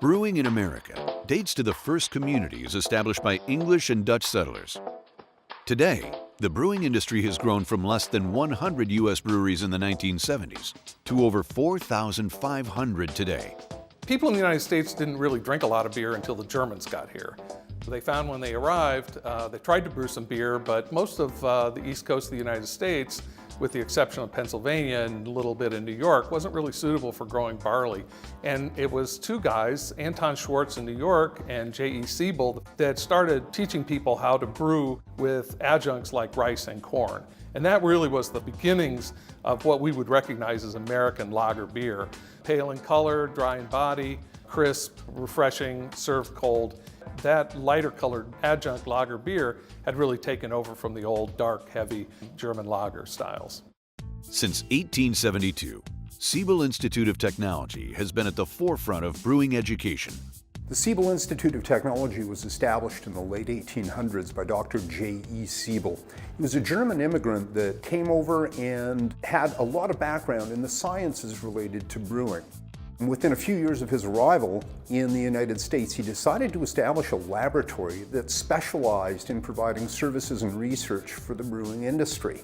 Brewing in America dates to the first communities established by English and Dutch settlers. Today, the brewing industry has grown from less than 100 U.S. breweries in the 1970s to over 4,500 today. People in the United States didn't really drink a lot of beer until the Germans got here. They found when they arrived, they tried to brew some beer, but most of the East Coast of the United States, with the exception of Pennsylvania and a little bit in New York, wasn't really suitable for growing barley. And it was two guys, Anton Schwartz in New York and J.E. Siebel, that started teaching people how to brew with adjuncts like rice and corn. And that really was the beginnings of what we would recognize as American lager beer. Pale in color, dry in body, crisp, refreshing, served cold. That lighter colored adjunct lager beer had really taken over from the old dark, heavy German lager styles. Since 1872, Siebel Institute of Technology has been at the forefront of brewing education. The Siebel Institute of Technology was established in the late 1800s by Dr. J.E. Siebel. He was a German immigrant that came over and had a lot of background in the sciences related to brewing. And within a few years of his arrival in the United States, he decided to establish a laboratory that specialized in providing services and research for the brewing industry.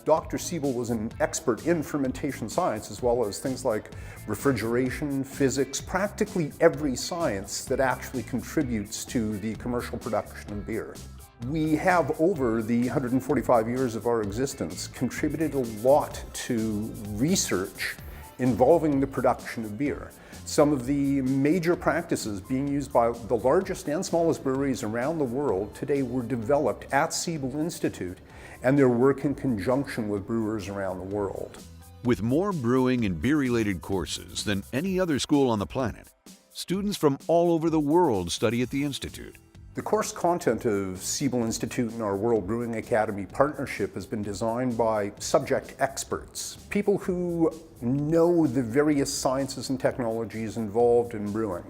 Dr. Siebel was an expert in fermentation science, as well as things like refrigeration, physics, practically every science that actually contributes to the commercial production of beer. We have, over the 145 years of our existence, contributed a lot to research involving the production of beer. Some of the major practices being used by the largest and smallest breweries around the world today were developed at Siebel Institute, and their work in conjunction with brewers around the world. With more brewing and beer-related courses than any other school on the planet, students from all over the world study at the Institute. The course content of Siebel Institute and our World Brewing Academy partnership has been designed by subject experts, people who know the various sciences and technologies involved in brewing.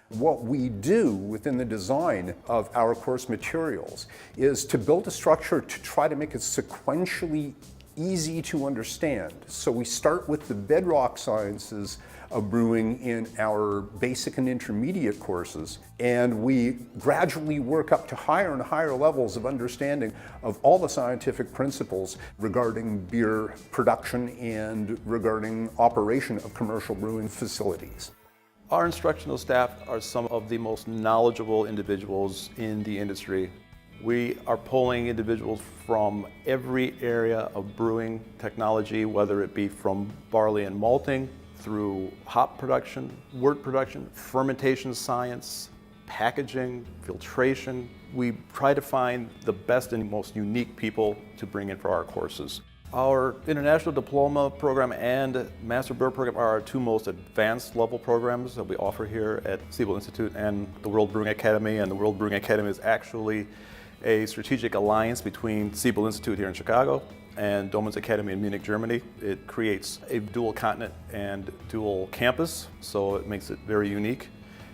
What we do within the design of our course materials is to build a structure to try to make it sequentially easy to understand. So we start with the bedrock sciences of brewing in our basic and intermediate courses, and we gradually work up to higher and higher levels of understanding of all the scientific principles regarding beer production and regarding operation of commercial brewing facilities. Our instructional staff are some of the most knowledgeable individuals in the industry. We are pulling individuals from every area of brewing technology, whether it be from barley and malting, through hop production, wort production, fermentation science, packaging, filtration. We try to find the best and most unique people to bring in for our courses. Our International Diploma program and Master Brewer program are our two most advanced level programs that we offer here at Siebel Institute and the World Brewing Academy. And the World Brewing Academy is actually a strategic alliance between Siebel Institute here in Chicago and Dohmann's Academy in Munich, Germany. It creates a dual continent and dual campus, so it makes it very unique.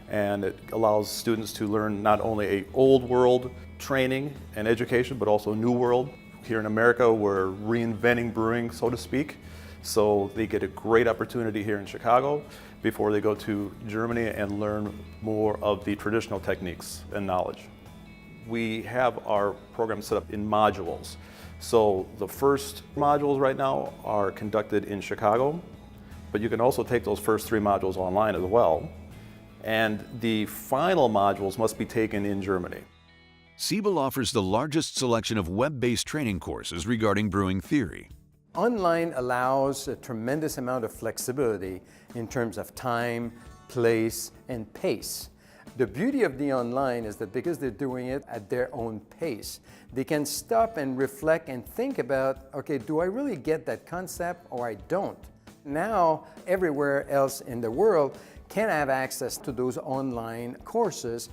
And it allows students to learn not only a old world training and education, but also a new world. Here in America, we're reinventing brewing, so to speak. So they get a great opportunity here in Chicago before they go to Germany and learn more of the traditional techniques and knowledge. We have our program set up in modules. So the first modules right now are conducted in Chicago, but you can also take those first three modules online as well. And the final modules must be taken in Germany. Siebel offers the largest selection of web-based training courses regarding brewing theory. Online allows a tremendous amount of flexibility in terms of time, place, and pace. The beauty of the online is that because they're doing it at their own pace, they can stop and reflect and think about, okay, do I really get that concept or I don't? Now, everywhere else in the world can have access to those online courses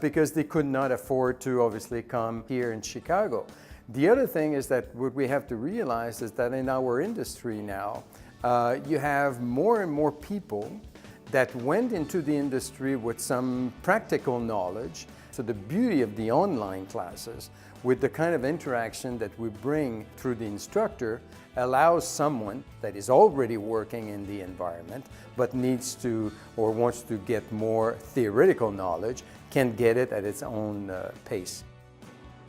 because they could not afford to obviously come here in Chicago. The other thing is that what we have to realize is that in our industry now, you have more and more people that went into the industry with some practical knowledge So the beauty of the online classes, with the kind of interaction that we bring through the instructor, allows someone that is already working in the environment but needs to or wants to get more theoretical knowledge, can get it at its own pace.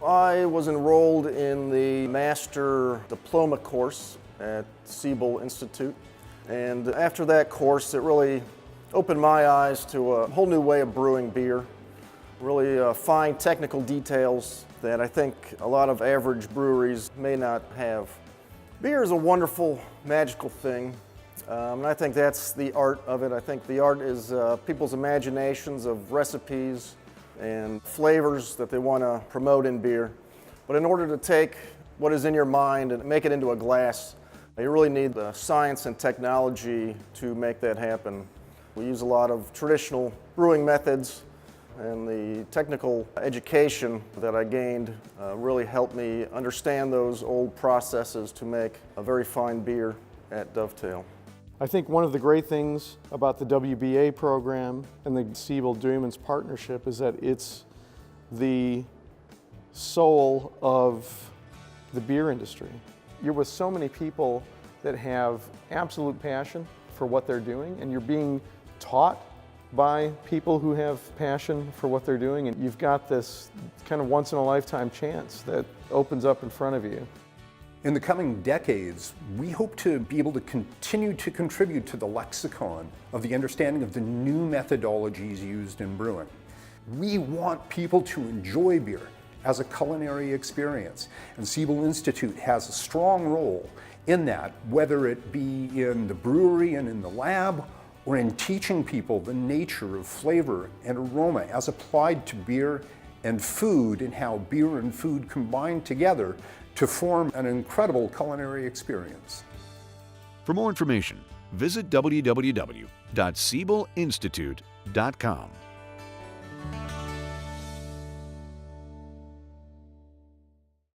I was enrolled in the Master Diploma course at Siebel Institute, and after that course it really opened my eyes to a whole new way of brewing beer. Really fine technical details that I think a lot of average breweries may not have. Beer is a wonderful, magical thing, and I think that's the art of it. I think the art is people's imaginations of recipes and flavors that they want to promote in beer. But in order to take what is in your mind and make it into a glass, you really need the science and technology to make that happen. We use a lot of traditional brewing methods, and the technical education that I gained really helped me understand those old processes to make a very fine beer at Dovetail. I think one of the great things about the WBA program and the Siebel-Dremans partnership is that it's the soul of the beer industry. You're with so many people that have absolute passion for what they're doing, and you're being taught by people who have passion for what they're doing, and you've got this kind of once-in-a-lifetime chance that opens up in front of you. In the coming decades, we hope to be able to continue to contribute to the lexicon of the understanding of the new methodologies used in brewing. We want people to enjoy beer as a culinary experience, and Siebel Institute has a strong role in that, whether it be in the brewery and in the lab, or in teaching people the nature of flavor and aroma as applied to beer and food, and how beer and food combine together to form an incredible culinary experience. For more information, visit www.siebelinstitute.com.